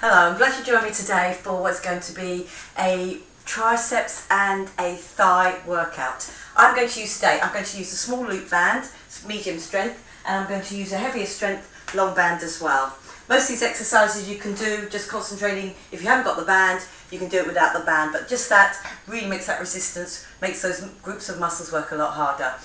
Hello, I'm glad you joined me today for what's going to be a triceps and a thigh workout. I'm going to use a small loop band, medium strength, and I'm going to use a heavier strength long band as well. Most of these exercises you can do just concentrating. If you haven't got the band, you can do it without the band, but just that really makes that resistance, makes those groups of muscles work a lot harder.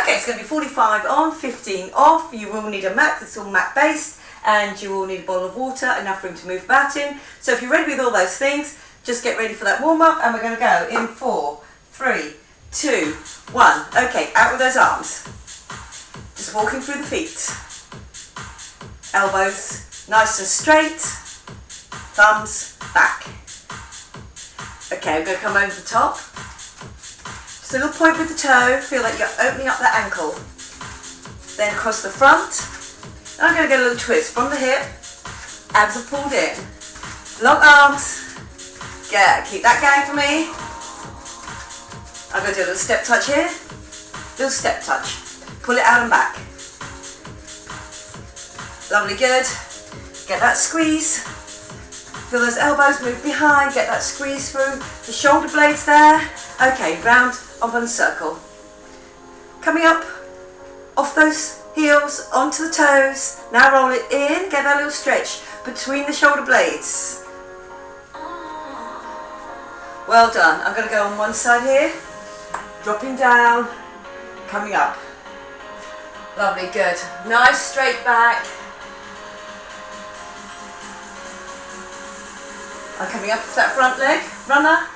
Okay, it's going to be 45 on, 15 off. You will need a mat, it's all mat based, and you will need a bottle of water, enough room to move about in. So if you're ready with all those things, just get ready for that warm up, and we're going to go in 4, 3, 2, 1. Okay, out with those arms. Just walking through the feet. Elbows nice and straight, thumbs back. Okay, we're going to come over the top. Just a little point with the toe, feel like you're opening up that ankle. Then across the front. And I'm going to get a little twist from the hip, abs are pulled in. Long arms, keep that going for me. I'm going to do a little step touch here, little step touch. Pull it out and back. Lovely, good. Get that squeeze. Feel those elbows move behind, get that squeeze through the shoulder blades there. Okay, round up in a circle. Coming up off those heels onto the toes. Now roll it in, get that little stretch between the shoulder blades. Well done. I'm going to go on one side here, dropping down, coming up. Lovely, good. Nice straight back. I'm coming up to that front leg, runner.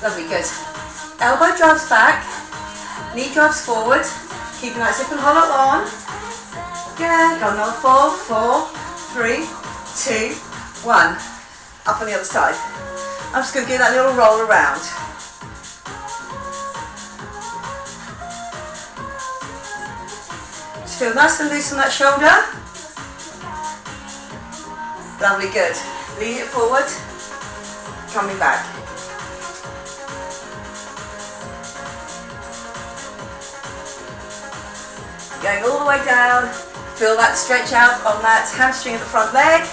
Lovely, good. Elbow drives back, knee drives forward, keeping that zip and hollow on. Good, go another 4, 3, 2, 1. Up on the other side. I'm just going to give that little roll around. Just feel nice and loose on that shoulder. Lovely, good. Lean it forward, coming back. Going all the way down, feel that stretch out on that hamstring of the front leg,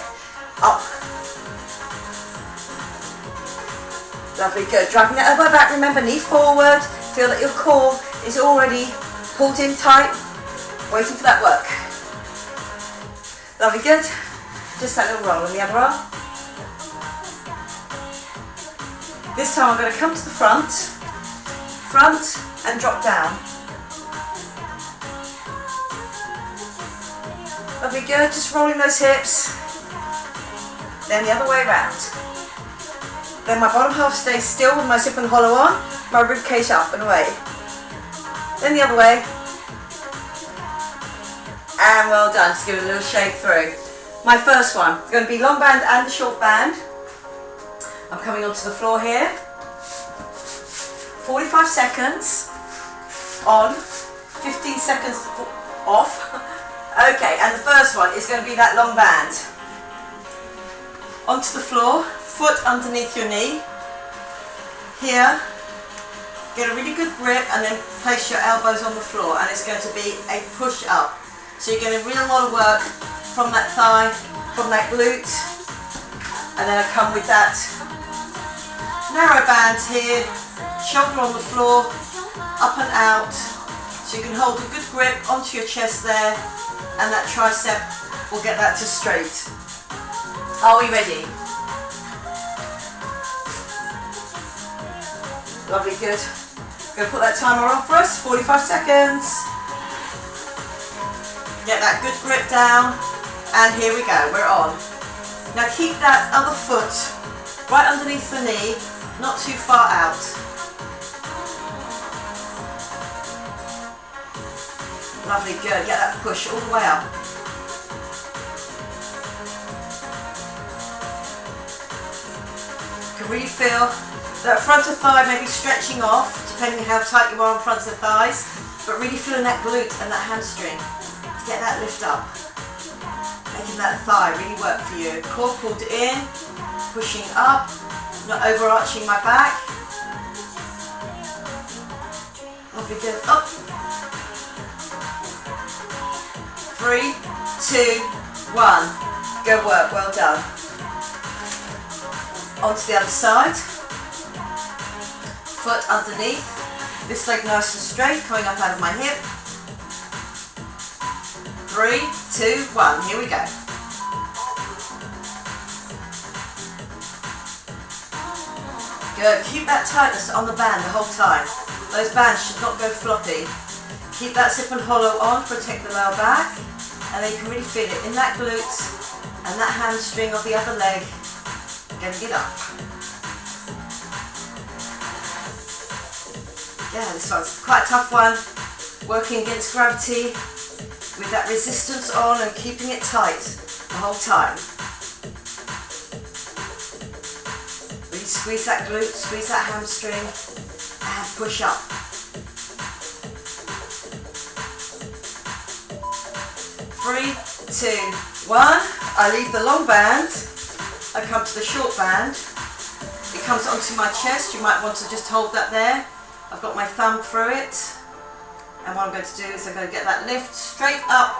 up. Lovely, good. Driving that elbow back, remember, knee forward, feel that your core is already pulled in tight, waiting for that work. Lovely, good. Just that little roll on the other arm. This time I'm going to come to the front and drop down. Lovely, good, just rolling those hips. Then the other way around. Then my bottom half stays still with my zip and hollow on, my rib cage up and away. Then the other way. And well done, just give it a little shake through. My first one is going to be long band and the short band. I'm coming onto the floor here. 45 seconds on, 15 seconds off. Okay, and the first one is going to be that long band. Onto the floor, foot underneath your knee. Here, get a really good grip and then place your elbows on the floor, and it's going to be a push up. So you're getting a real lot of work from that thigh, from that glute, and then I come with that narrow band here, shoulder on the floor, up and out, so you can hold a good grip onto your chest there, and that tricep will get that to straight. Are we ready? Lovely, good. Going to put that timer on for us, 45 seconds. Get that good grip down. And here we go, we're on. Now keep that other foot right underneath the knee, not too far out. Lovely, good, get that push all the way up. You can really feel that front of thigh maybe stretching off, depending how tight you are on front of thighs, but really feeling that glute and that hamstring to get that lift up. Making that thigh really work for you. Core pulled in, pushing up, not overarching my back. Lovely, good. Up. 3, 2, 1. Good work, well done. Onto the other side. Foot underneath. This leg nice and straight, coming up out of my hip. 3, 2, 1, here we go. Good, keep that tightness on the band the whole time. Those bands should not go floppy. Keep that zip and hollow on, protect the lower back, and then you can really feel it in that glute and that hamstring of the other leg, getting it up. Yeah, this one's quite a tough one, working against gravity with that resistance on and keeping it tight the whole time. Really squeeze that glute, squeeze that hamstring, and push up. 3, 2, 1. I leave the long band, I come to the short band. It comes onto my chest, you might want to just hold that there. I've got my thumb through it, and what I'm going to do is I'm going to get that lift straight up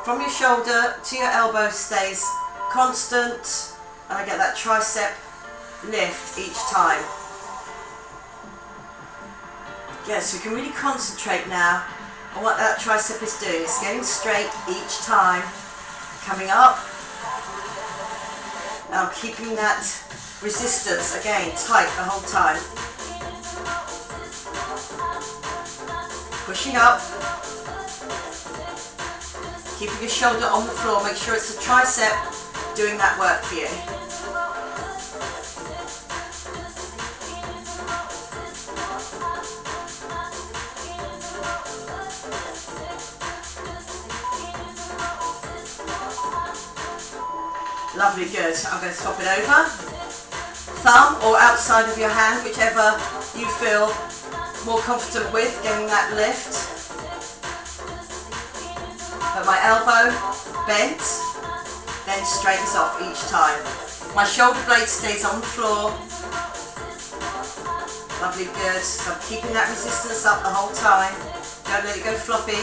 from your shoulder to your elbow, stays constant, and I get that tricep lift each time. Yes, we can really concentrate now on what that tricep is doing. It's getting straight each time, coming up, and I'm keeping that resistance again tight the whole time. Pushing up, keeping your shoulder on the floor, make sure it's the tricep doing that work for you. Lovely, good. I'm going to swap it over. Thumb or outside of your hand, whichever you feel more confident with, getting that lift. But my elbow bent, then straightens off each time. My shoulder blade stays on the floor. Lovely, good. So I'm keeping that resistance up the whole time. Don't let it go floppy.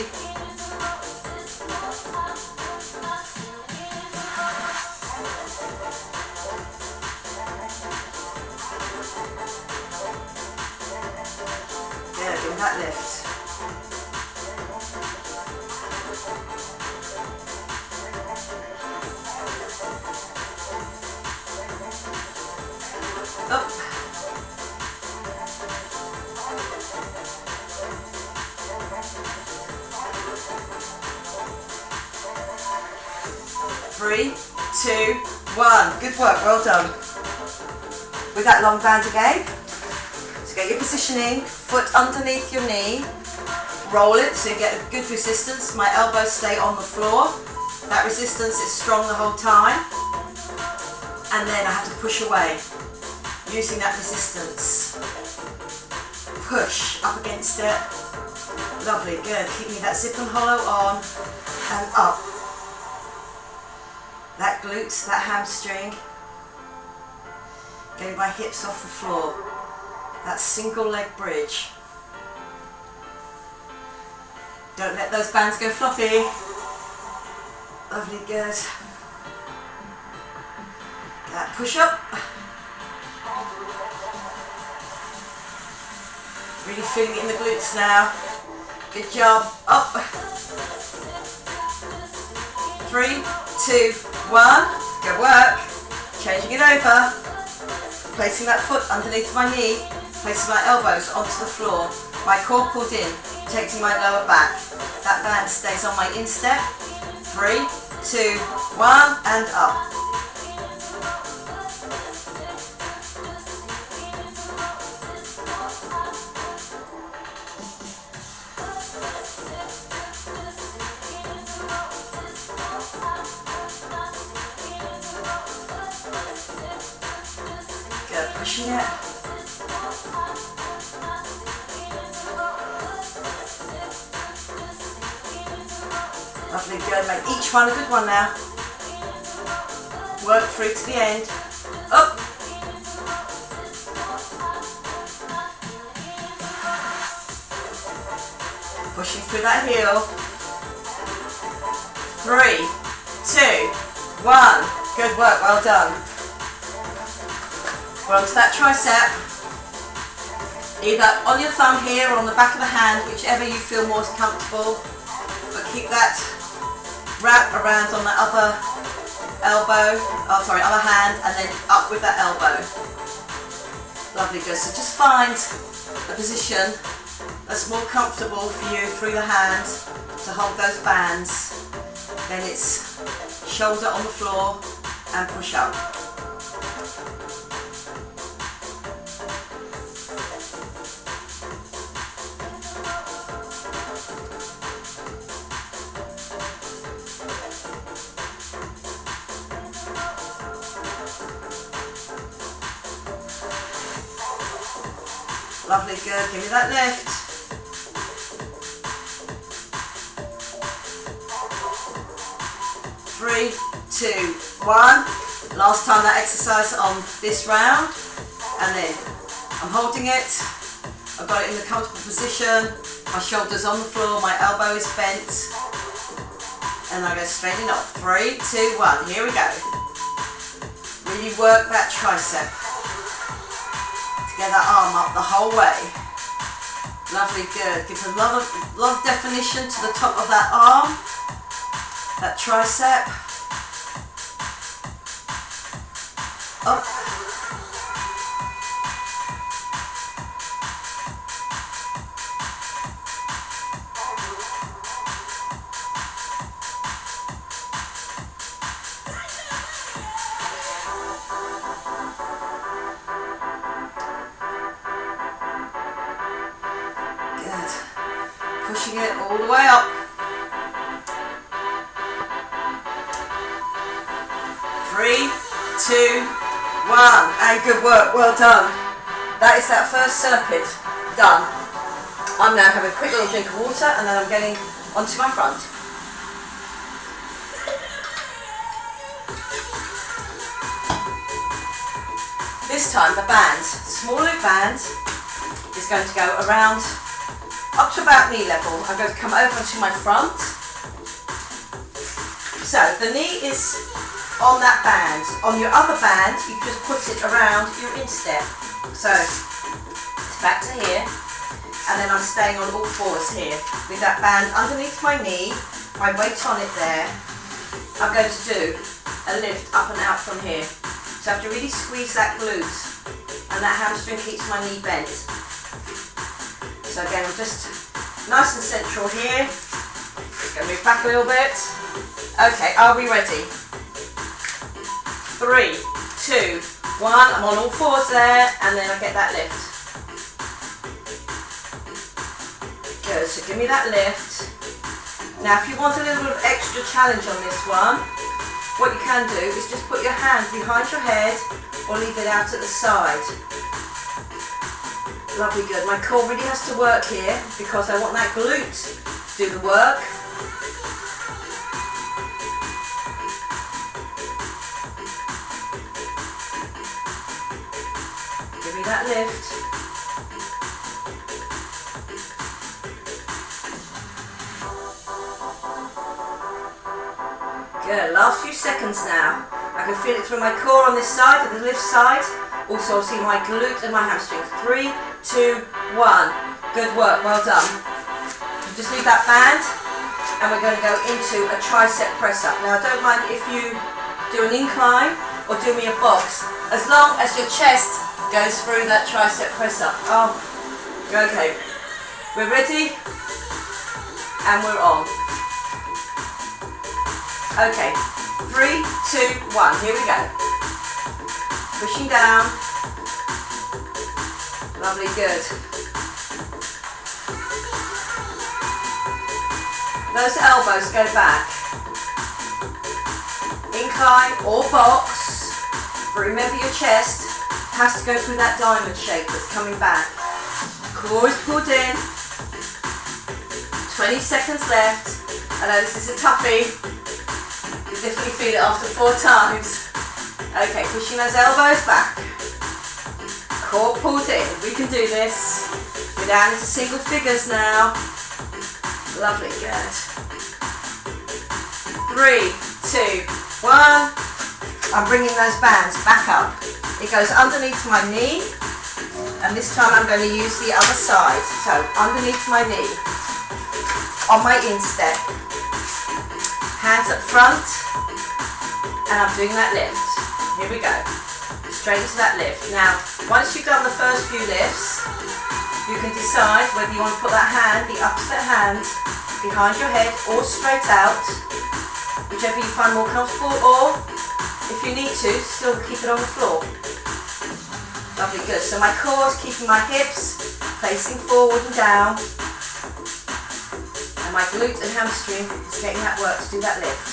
Yeah, give that lift. Up. Three, 2, 1. Good work, well done. With that long band again. So get your positioning, foot underneath your knee. Roll it so you get a good resistance. My elbows stay on the floor. That resistance is strong the whole time. And then I have to push away, using that resistance. Push up against it. Lovely, good. Keeping that zip and hollow on and up. That glute, that hamstring. Getting my hips off the floor. That single leg bridge. Don't let those bands go floppy. Lovely, good. That push up. Really feeling it in the glutes now. Good job. Up. 3, 2, 1. Good work. Changing it over. Placing that foot underneath my knee. Placing my elbows onto the floor. My core pulled in, protecting my lower back. That band stays on my instep. 3, 2, 1, and up. Good, pushing it. Lovely, good. Make each one a good one now. Work through to the end. Up. Pushing through that heel. 3, 2, 1. Good work, well done. We're onto that tricep. Either on your thumb here or on the back of the hand, whichever you feel most comfortable. But keep that wrap around on the other elbow, other hand, and then up with that elbow. Lovely, good. So just find a position that's more comfortable for you through the hand to hold those bands. Then it's shoulder on the floor and push up. Lovely, good. Give me that lift. Three, two, one. Last time that exercise on this round. And then I'm holding it. I've got it in the comfortable position. My shoulder's on the floor, my elbow is bent. And I go straight in off. 3, 2, 1. Here we go. Really work that tricep. Get that arm up the whole way. Lovely, good. Gives a lot of definition to the top of that arm, that tricep. Up. Pushing it all the way up. 3, 2, 1. And good work, well done. That is that first circuit done. I'm now having a quick little drink of water and then I'm getting onto my front. This time the band, small loop band, is going to go around up to about knee level. I'm going to come over to my front. So the knee is on that band. On your other band, you just put it around your instep. So it's back to here, and then I'm staying on all fours here with that band underneath my knee, my weight on it there. I'm going to do a lift up and out from here. So I have to really squeeze that glute, and that hamstring keeps my knee bent. So again, I'm just nice and central here. Going to move back a little bit. Okay, are we ready? 3, 2, 1. I'm on all fours there, and then I get that lift. Good, so give me that lift. Now if you want a little bit of extra challenge on this one, what you can do is just put your hand behind your head or leave it out at the side. Lovely, good. My core really has to work here because I want that glute to do the work. Give me that lift. Good, last few seconds now. I can feel it through my core on this side, at the lift side. Also, I'll see my glute and my hamstring. 3, 2, 1. Good work, well done. You just leave that band, and we're going to go into a tricep press up. Now, I don't mind if you do an incline or do me a box, as long as your chest goes through that tricep press up. Oh, okay. We're ready, and we're on. Okay, 3, 2, 1. Here we go. Pushing down. Lovely, good. Those elbows go back. Incline or box. But remember your chest has to go through that diamond shape that's coming back. Core is pulled in. 20 seconds left. I know this is a toughie. You definitely feel it after 4 times. Okay, pushing those elbows back. Core pulled in. We can do this. We're down into single figures now. Lovely, good. 3, 2, 1. I'm bringing those bands back up. It goes underneath my knee, and this time I'm going to use the other side. So underneath my knee, on my instep, hands up front, and I'm doing that lift. Here we go. Straight into that lift. Now, once you've done the first few lifts, you can decide whether you want to put that hand, the opposite hand, behind your head or straight out, whichever you find more comfortable, or if you need to, still keep it on the floor. Lovely, good. So my core is keeping my hips facing forward and down, and my glute and hamstring is getting that work to do that lift.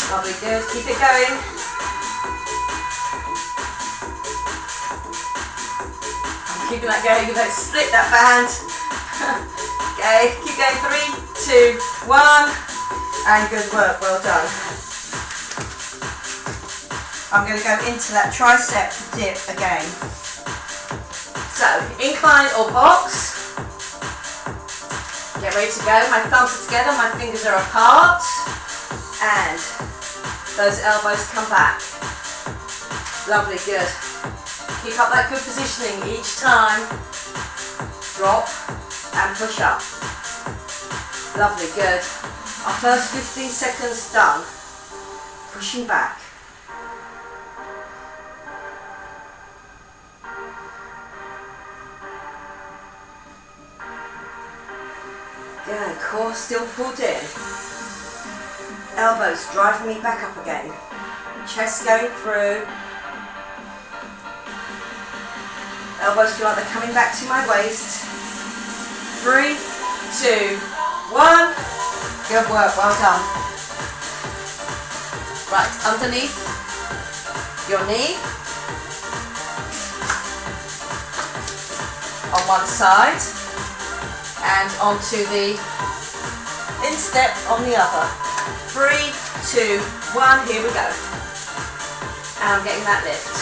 Lovely, good. Keep it going. I'm keeping that going. You don't split that band. Okay, keep going. 3, 2, 1, and good work. Well done. I'm going to go into that tricep dip again. So, incline or box. Get ready to go. My thumbs are together, my fingers are apart, and those elbows come back. Lovely, good. Keep up that good positioning each time. Drop and push up. Lovely, good. Our first 15 seconds done. Pushing back. Good, core still pulled in. Elbows driving me back up again. Chest going through. Elbows feel like they're coming back to my waist. 3, 2, 1. Good work, well done. Right, underneath your knee. On one side. And onto the instep on the other. 3, 2, 1, here we go. And I'm getting that lift.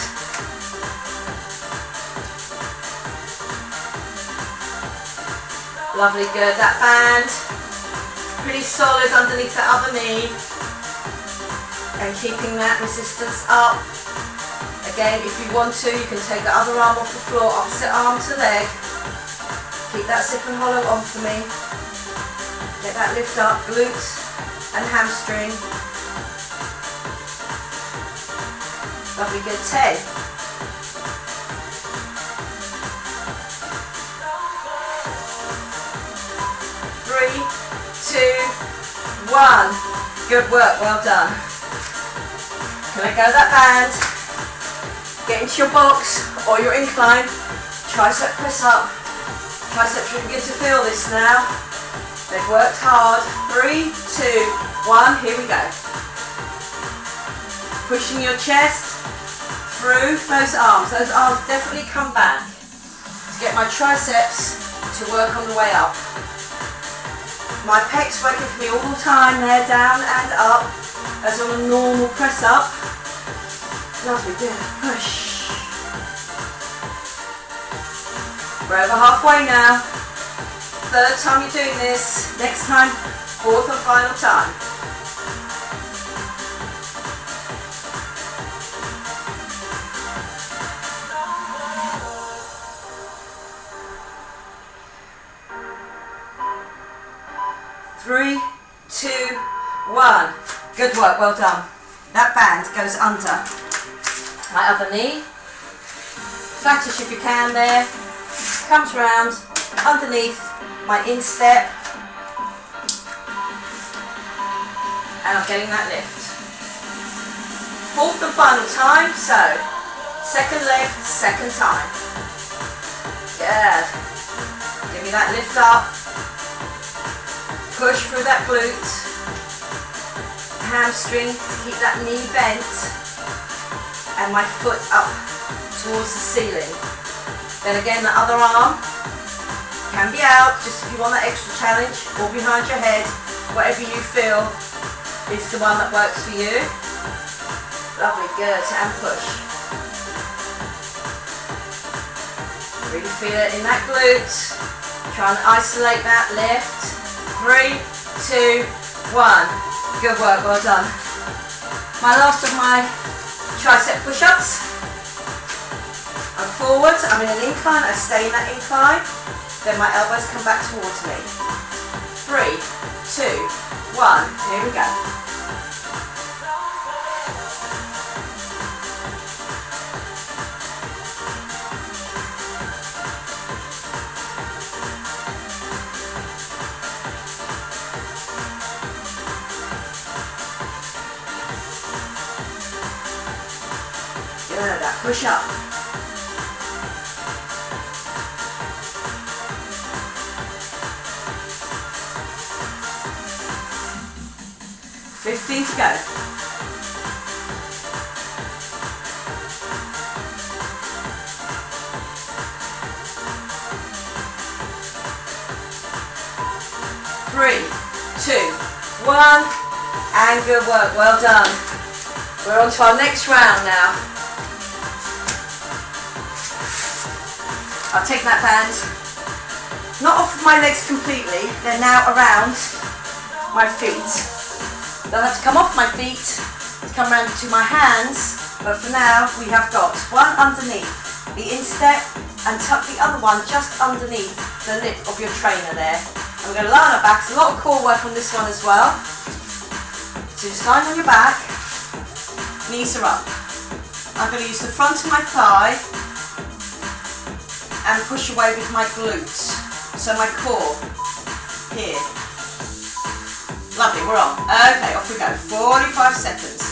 Lovely, good. That band, pretty solid underneath the other knee. And keeping that resistance up. Again, if you want to, you can take the other arm off the floor, opposite arm to leg. Keep that zip and hollow on for me. Get that lift up, glute and hamstring. Lovely, good. 10. 3, 2, 1. Good work, well done. Can I go that band? Get into your box or your incline. Tricep press up. Triceps really good to feel this now. They've worked hard. 3, 2, 1, here we go. Pushing your chest through those arms. Those arms definitely come back to get my triceps to work on the way up. My pecs working for me all the time. They're down and up as on a normal press up. Lovely, good. Push. We're over halfway now. Third time you're doing this. Next time, fourth and final time. Three, 2, 1. Good work, well done. That band goes under my other knee. Flattish if you can there. Comes round underneath my instep, and I'm getting that lift. Fourth and final time, so second leg, second time. Good. Give me that lift up. Push through that glute. Hamstring to keep that knee bent, and my foot up towards the ceiling. Then again, the other arm can be out, just if you want that extra challenge, or behind your head, whatever you feel is the one that works for you. Lovely, good, and push. Really feel it in that glute. Try and isolate that lift. 3, 2, 1. Good work, well done. My last of my tricep push-ups. I'm forward, I'm in an incline, I stay in that incline. Then my elbows come back towards me. 3, 2, 1, here we go. Good, that push up. To go. 3, 2, 1, and good work, well done. We're on to our next round now. I've taken that band, not off my legs completely, they're now around my feet. They'll have to come off my feet to come round to my hands, but for now we have got one underneath the instep and tuck the other one just underneath the lip of your trainer there. And we're going to lie on our backs, a lot of core work on this one as well. So just lying on your back, knees are up. I'm going to use the front of my thigh and push away with my glutes. So my core here. Lovely, we're on. Okay, off we go. 45 seconds.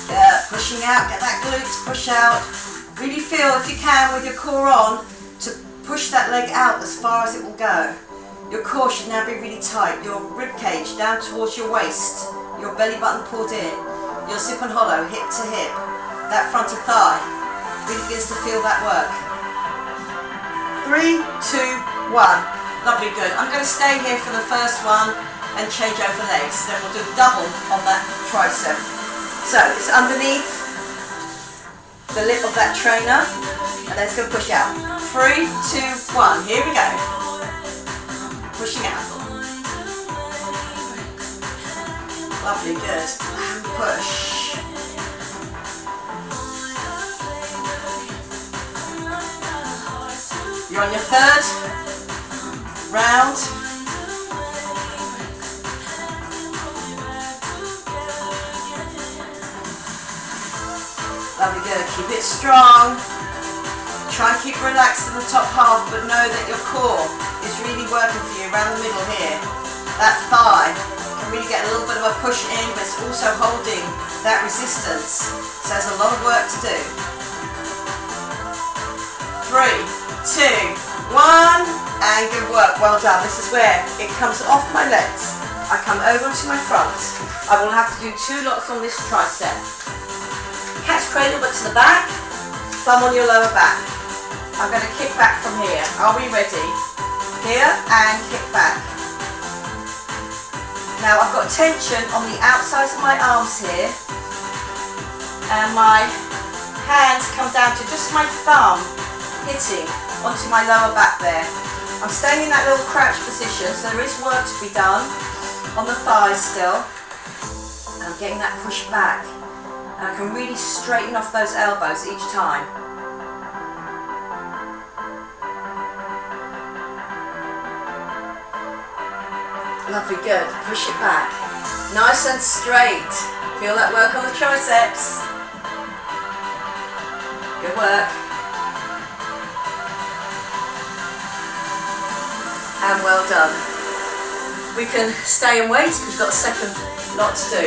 Yeah, pushing out, get that glutes, push out. Really feel, if you can, with your core on, to push that leg out as far as it will go. Your core should now be really tight. Your rib cage down towards your waist. Your belly button pulled in. Your zip and hollow, hip to hip. That front of thigh really begins to feel that work. 3, 2, 1. Lovely, good. I'm going to stay here for the first one and change over legs. Then we'll do double on that tricep. So it's underneath the lip of that trainer. And let's go push out. 3, 2, 1. Here we go. Pushing out. Lovely, good. And push. You're on your third round. Lovely, good. Keep it strong. Try and keep relaxed in the top half, but know that your core is really working for you around the middle here. That thigh can really get a little bit of a push in, but it's also holding that resistance. So there's a lot of work to do. 3, 2, 1, and good work. Well done. This is where it comes off my legs. I come over to my front. I will have to do 2 lots on this tricep. Catch cradle, but to the back. Thumb on your lower back. I'm going to kick back from here. Are we ready? Here and kick back. Now I've got tension on the outsides of my arms here, and my hands come down to just my thumb hitting onto my lower back there. I'm staying in that little crouch position, so there is work to be done on the thighs still. And I'm getting that push back, and I can really straighten off those elbows each time. Lovely, good. Push it back. Nice and straight. Feel that work on the triceps. Good work. And well done. We can stay and wait because we've got a second lot to do.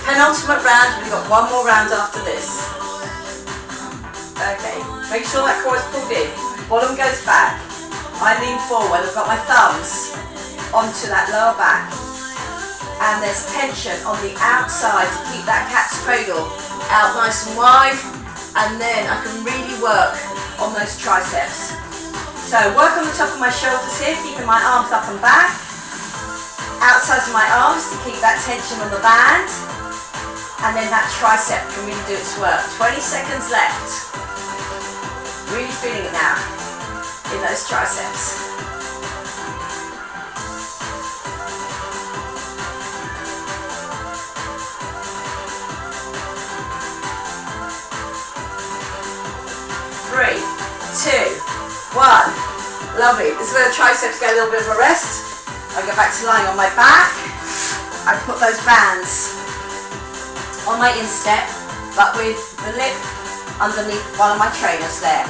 Penultimate round, we've got one more round after this. Okay, make sure that core is pulled in. Bottom goes back. I lean forward, I've got my thumbs onto that lower back, and there's tension on the outside to keep that cat's cradle out nice and wide, and then I can really work on those triceps. So work on the top of my shoulders here, keeping my arms up and back. Outsides of my arms to keep that tension on the band. And then that tricep can really do its work. 20 seconds left. Really feeling it now in those triceps. Three, two, one. Lovely. This is where the triceps get a little bit of a rest. I go back to lying on my back. I put those bands on my instep, but with the lip underneath one of my trainers there.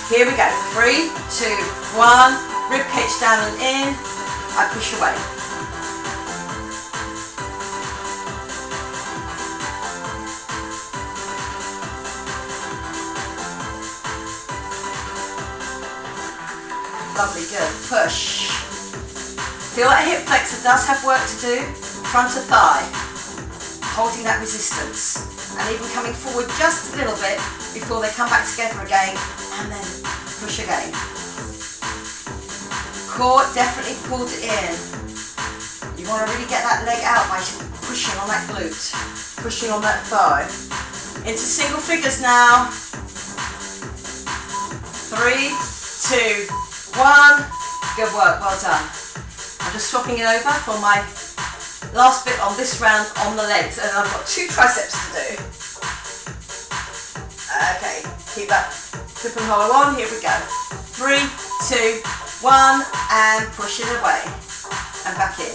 Here we go. 3, 2, 1. Rib cage down and in. I push away. Lovely, good. Push. Feel that hip flexor does have work to do. Front of thigh. Holding that resistance. And even coming forward just a little bit before they come back together again. And then push again. Core definitely pulled in. You want to really get that leg out by pushing on that glute. Pushing on that thigh. Into single figures now. 3, 2, 1. Good work, well done. I'm just swapping it over for my last bit on this round on the legs, and I've got 2 triceps to do. Okay, keep that grip and hollow on. Here we go. 3, 2, 1, and push it away and back in.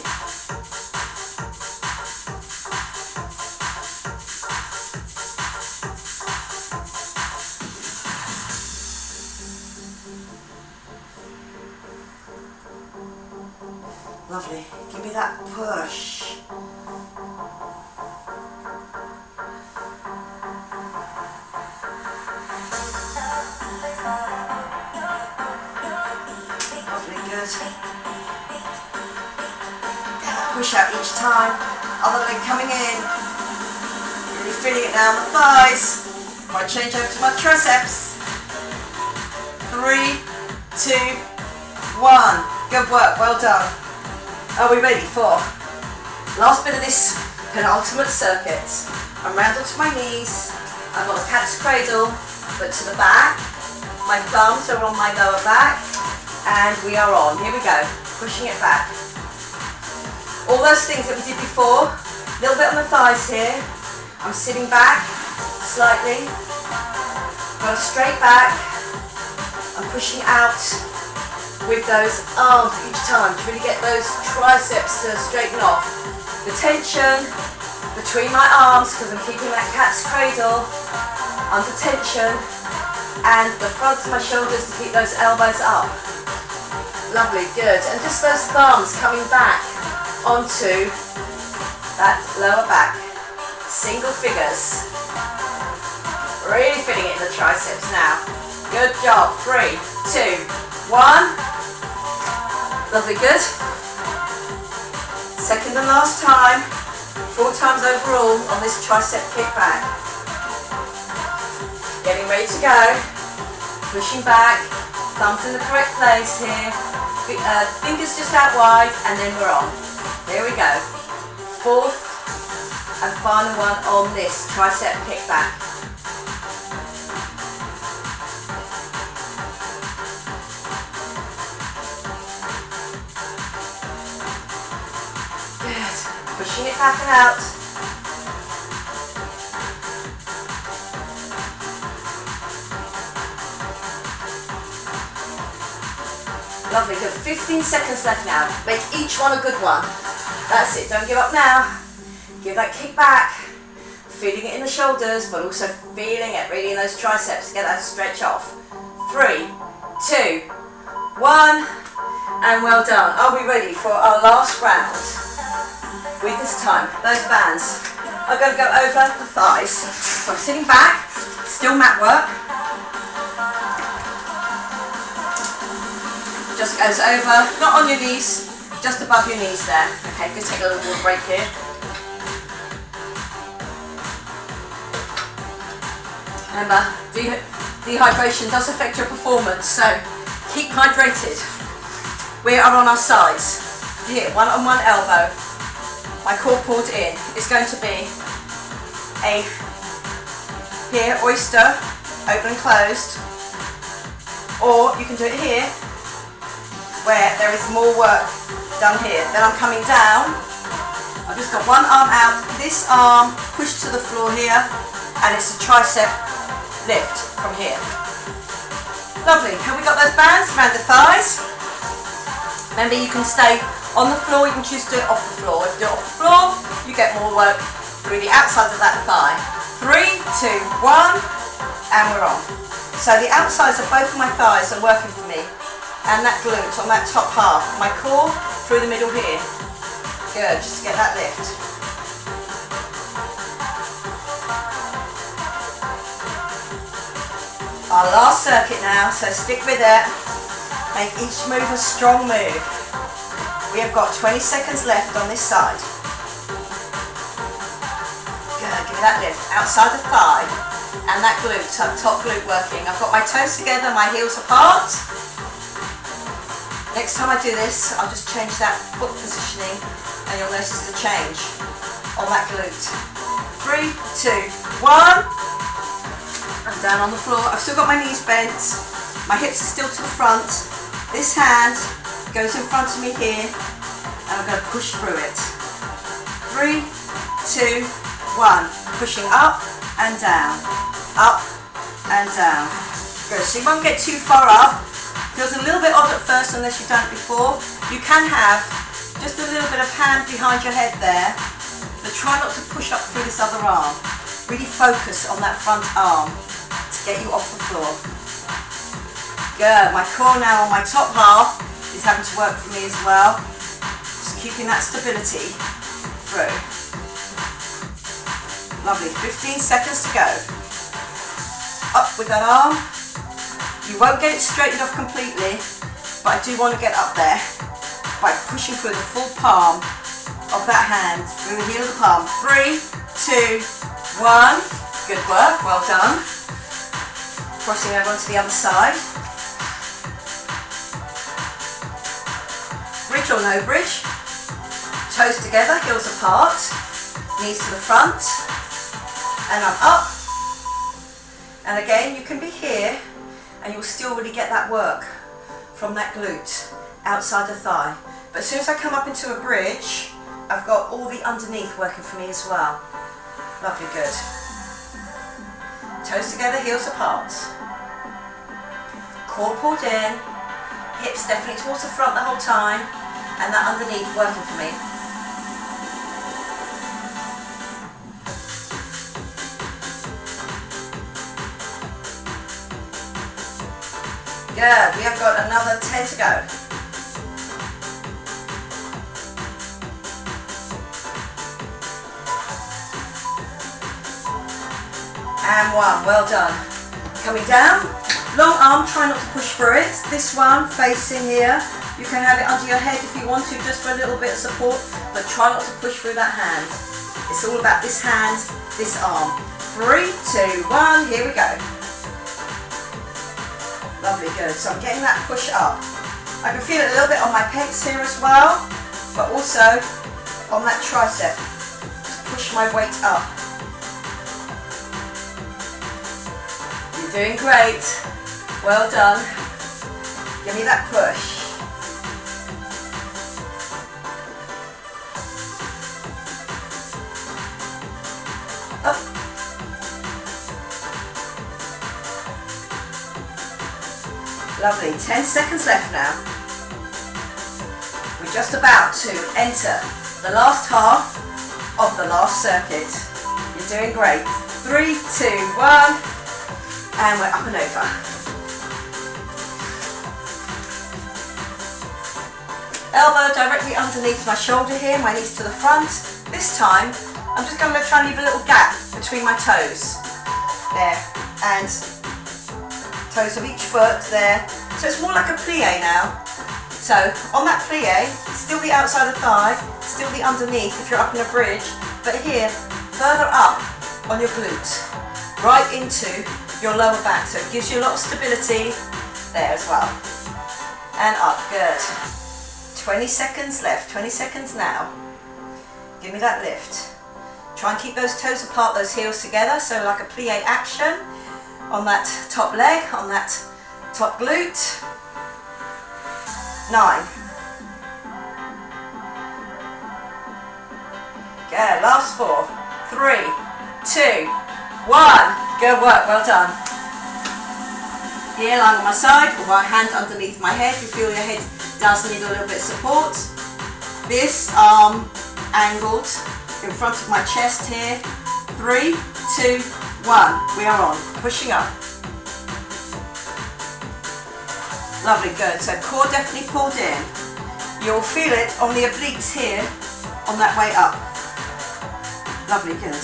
Lovely. Give me that push. Lovely, good. Push out each time. Other leg coming in. Really feeling it now on the thighs. If I change over to my triceps. 3, 2, 1. Good work, well done. Are we ready for last bit of this penultimate circuit? I'm round onto my knees. I've got a cat's cradle, but to the back. My thumbs are on my lower back, and we are on. Here we go, pushing it back. All those things that we did before, a little bit on the thighs here. I'm sitting back slightly, got a straight back. I'm pushing out with those arms each time to really get those triceps to straighten off. The tension between my arms, because I'm keeping that cat's cradle under tension, and the fronts of my shoulders to keep those elbows up. Lovely, good. And just those thumbs coming back onto that lower back. Single figures. Really fitting it in the triceps now. Good job. 3, 2, 1. Lovely, good. Second and last time. 4 times overall on this tricep kick back. Getting ready to go. Pushing back. Thumbs in the correct place here. Fingers just out wide, and then we're on. Here we go. 4th and final one on this tricep kick back. Pushing it back and out. Lovely, good. 15 seconds left now. Make each one a good one. That's it, don't give up now. Give that kick back. Feeling it in the shoulders, but also feeling it really in those triceps. Get that stretch off. 3, 2, 1, and well done. Are we ready for our last round? With this time, those bands are going to go over the thighs. So I'm sitting back, still mat work. Just goes over, not on your knees, just above your knees there. Okay, just take a little break here. Remember, dehydration does affect your performance, so keep hydrated. We are on our sides. Here, one on one elbow. My core pulled in. It's going to be a here oyster, open and closed, or you can do it here where there is more work done here. Then I'm coming down. I've just got one arm out, this arm pushed to the floor here, and it's a tricep lift from here. Lovely. Have we got those bands around the thighs? Remember, you can stay on the floor, you can choose to do it off the floor. If you do it off the floor, you get more work through the outsides of that thigh. 3, 2, 1, and we're on. So the outsides of both of my thighs are working for me, and that glute on that top half, my core through the middle here. Good, just get that lift. Our last circuit now, so stick with it. Make each move a strong move. We have got 20 seconds left on this side. Good, give me that lift. Outside the thigh, and that glute, top glute working. I've got my toes together, my heels apart. Next time I do this, I'll just change that foot positioning, and you'll notice the change on that glute. 3, 2, 1. I'm down on the floor. I've still got my knees bent. My hips are still to the front. This hand goes in front of me here, and I'm going to push through it. 3, 2, 1. Pushing up and down. Up and down. Good. So you won't get too far up. Feels a little bit odd at first unless you've done it before. You can have just a little bit of hand behind your head there, but try not to push up through this other arm. Really focus on that front arm to get you off the floor. Good. My core now on my top half is having to work for me as well. Just keeping that stability through. Lovely. 15 seconds to go. Up with that arm. You won't get it straightened off completely, but I do want to get up there by pushing through the full palm of that hand, through the heel of the palm. 3, 2, 1. Good work, well done. Crossing over onto the other side. Bridge or no bridge. Toes together, heels apart. Knees to the front. And I'm up. And again, you can be here, and you'll still really get that work from that glute outside the thigh. But as soon as I come up into a bridge, I've got all the underneath working for me as well. Lovely, good. Toes together, heels apart. Core pulled in, hips definitely towards the front the whole time, and that underneath working for me. Good, we have got another 10 to go. And 1, well done. Coming down, long arm, try not to push through it. This one facing here, you can have it under your head if you want to, just for a little bit of support, but try not to push through that hand. It's all about this hand, this arm. 3, 2, 1, here we go. Lovely, good. So I'm getting that push up. I can feel it a little bit on my pecs here as well, but also on that tricep. Push my weight up. You're doing great. Well done. Give me that push. Up. Lovely, 10 seconds left now. We're just about to enter the last half of the last circuit. You're doing great. 3, 2, 1, and we're up and over. Elbow directly underneath my shoulder here, my knees to the front. This time, I'm just going to try and leave a little gap between my toes. There, and toes of each foot there. So it's more like a plie now. So on that plie, still the outside of the thigh, still the underneath if you're up in a bridge, but here, further up on your glute, right into your lower back. So it gives you a lot of stability there as well. and up. Good. 20 seconds left. 20 seconds now. Give me that lift. Try and keep those toes apart, those heels together, so like a plie action on that top leg, on that top glute. 9. Good. Last 4, 3, 2, 1. Good work. Well done. Here, lying on my side, with my hand underneath my head. You feel your head does need a little bit of support. This arm angled in front of my chest here. 3, 2, 1. We are on. Pushing up. Lovely, good. So core definitely pulled in. You'll feel it on the obliques here, on that way up. Lovely, good.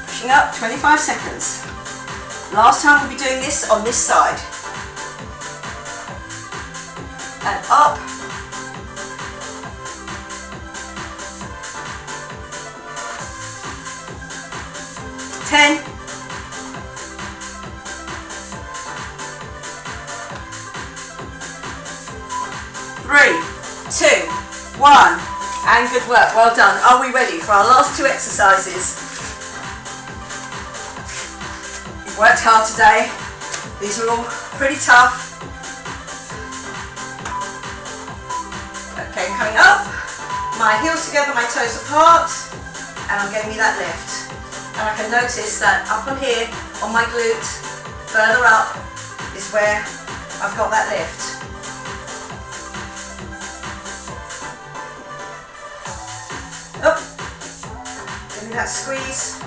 Pushing up, 25 seconds. Last time we'll be doing this on this side. And up. 10. 3, 2, 1. And good work. Well done. Are we ready for our last 2 exercises? You've worked hard today. These are all pretty tough. Okay, coming up. My heels together, my toes apart. And I'm getting me that lift. And I can notice that up on here, on my glute, further up, is where I've got that lift. Up. Give me that squeeze.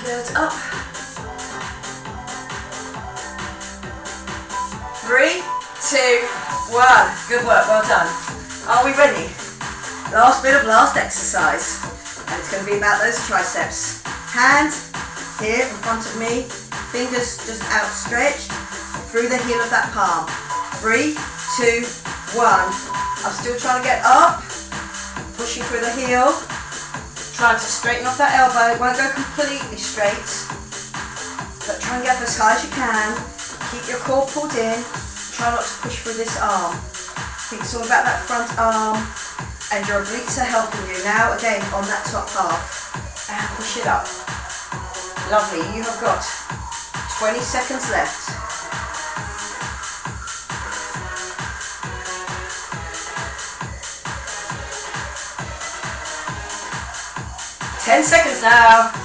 Good, up. 3, 2, 1. Good work, well done. Are we ready? Last bit of last exercise. And it's going to be about those triceps. Hand here in front of me. Fingers just outstretched through the heel of that palm. 3, 2, 1. I'm still trying to get up. Pushing through the heel. Trying to straighten off that elbow. It won't go completely straight, but try and get up as high as you can. Keep your core pulled in. Try not to push through this arm. I think it's all about that front arm, and your obliques are helping you. Now again on that top half, and push it up. Lovely. You have got 20 seconds left. Ten seconds now.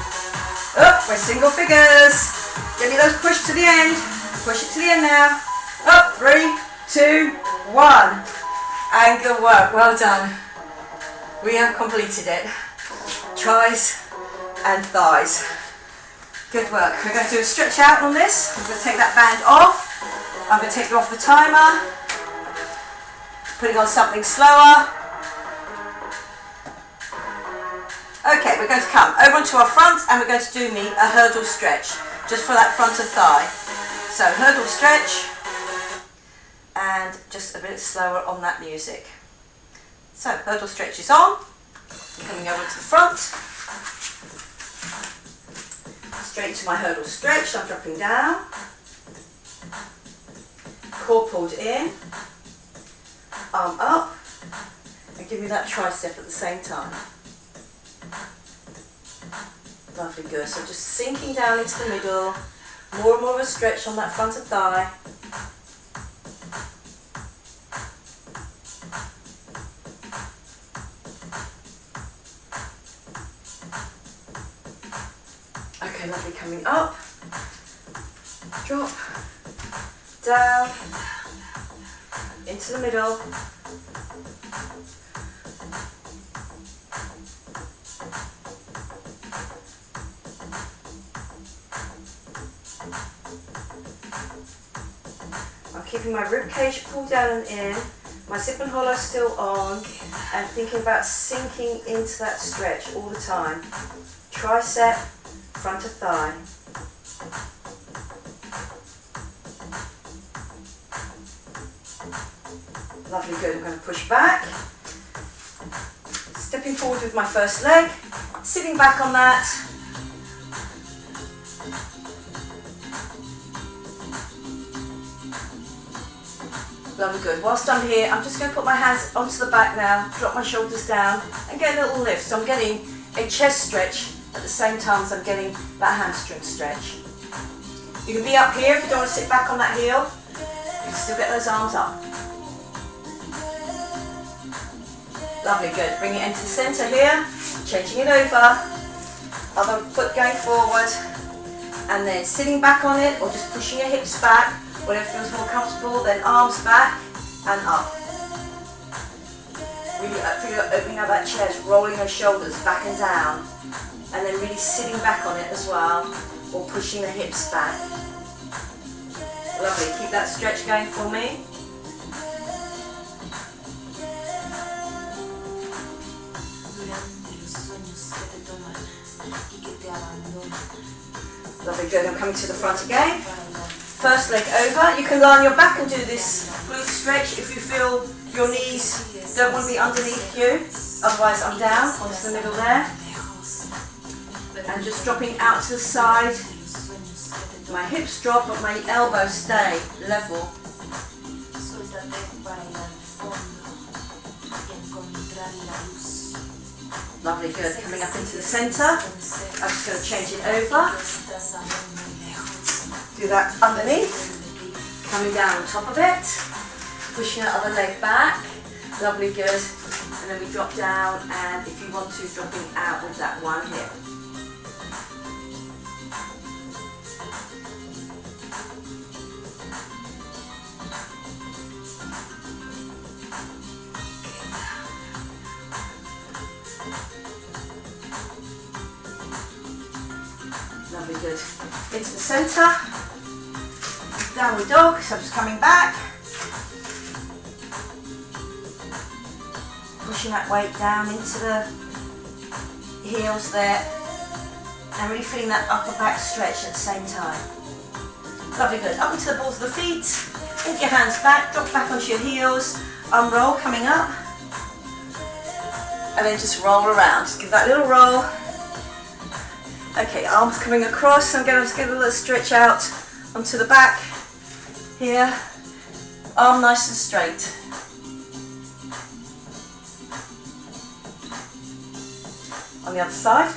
Up, we're single figures. Give me those push to the end. Push it to the end now. Up, 3, 2, 1. And good work, well done. We have completed it. Tries and thighs. Good work. We're going to do a stretch out on this. I'm going to take that band off. I'm going to take you off the timer. Putting on something slower. Okay, we're going to come over onto our front and we're going to do me a hurdle stretch, just for that front of thigh. So hurdle stretch, and just a bit slower on that music. So hurdle stretch is on, coming over to the front, straight to my hurdle stretch, I'm dropping down, core pulled in, arm up, and give me that tricep at the same time. Lovely, good. So just sinking down into the middle, more and more of a stretch on that front of thigh. Okay, lovely, coming up, drop, down, into the middle. I'm keeping my rib cage pulled down and in, my zip and hollow still on. and thinking about sinking into that stretch all the time. Tricep, front of thigh. Lovely, good. I'm going to push back. Stepping forward with my first leg, sitting back on that. Lovely, good. Whilst I'm here, I'm just going to put my hands onto the back now, drop my shoulders down and get a little lift. So I'm getting a chest stretch at the same time as I'm getting that hamstring stretch. You can be up here if you don't want to sit back on that heel. You can still get those arms up. Lovely, good. Bring it into the centre here, changing it over. Other foot going forward. And then sitting back on it or just pushing your hips back. Whatever feels more comfortable, then arms back and up. Really feel opening up that chest, rolling those shoulders back and down. And then really sitting back on it as well, or pushing the hips back. Lovely, keep that stretch going for me. Lovely, good. I'm coming to the front again. First leg over. You can lie on your back and do this glute stretch if you feel your knees don't want to be underneath you. Otherwise, I'm down onto the middle there. And just dropping out to the side. My hips drop, but my elbows stay level. Lovely, good. Coming up into the centre. I'm just going to change it over. Do that underneath. Coming down on top of it. Pushing the other leg back. Lovely, good. And then we drop down, and if you want to, dropping out with that one hip. Lovely, good. Into the centre. Downward dog, so I'm just coming back. Pushing that weight down into the heels there. And really feeling that upper back stretch at the same time. Lovely, good. Up into the balls of the feet. Take your hands back, drop back onto your heels. Unroll, coming up. And then just roll around. Just give that little roll. Okay, arms coming across. I'm going to get a little stretch out onto the back here. Arm nice and straight. On the other side.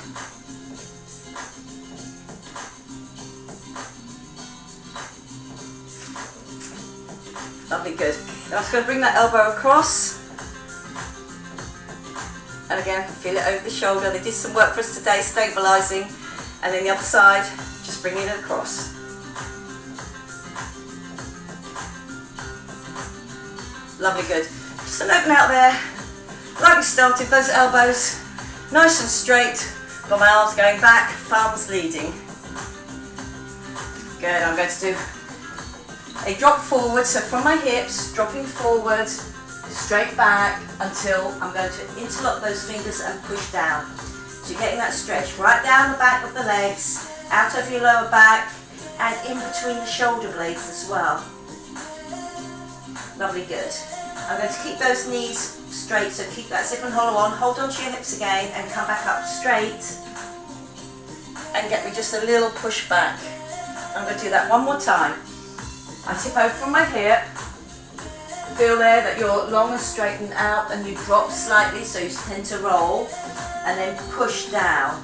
Lovely, good. Now I'm just going to bring that elbow across. And again, I can feel it over the shoulder. They did some work for us today, stabilising. And then the other side, just bringing it across. Lovely, good. Just an open out there. Like we started, those elbows nice and straight. Got my arms going back, thumbs leading. Good, I'm going to do a drop forward. So from my hips, dropping forward, straight back until I'm going to interlock those fingers and push down. So you're getting that stretch right down the back of the legs, out over your lower back, and in between the shoulder blades as well. Lovely, good. I'm going to keep those knees straight, so keep that zip and hollow on, hold on to your hips again, and come back up straight, and get me just a little push back. I'm going to do that one more time. I tip over from my hip. Feel there that you're long and straightened out, and you drop slightly, so you tend to roll, and then push down.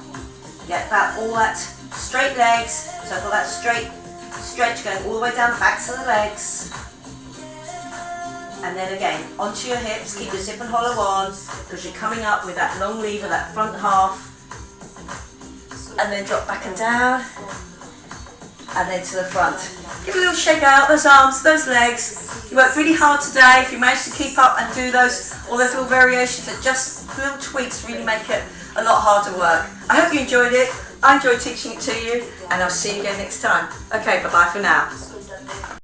Get that all that straight legs, so I've got that straight stretch going all the way down the backs of the legs. And then again, onto your hips, keep your zip and hollow on, because you're coming up with that long lever, that front half. And then drop back and down, and then to the front. Give a little shake out, those arms, those legs. You worked really hard today. If you manage to keep up and do those, all those little variations, that just little tweaks really make it a lot harder work. I hope you enjoyed it. I enjoyed teaching it to you, and I'll see you again next time. Okay, bye-bye for now.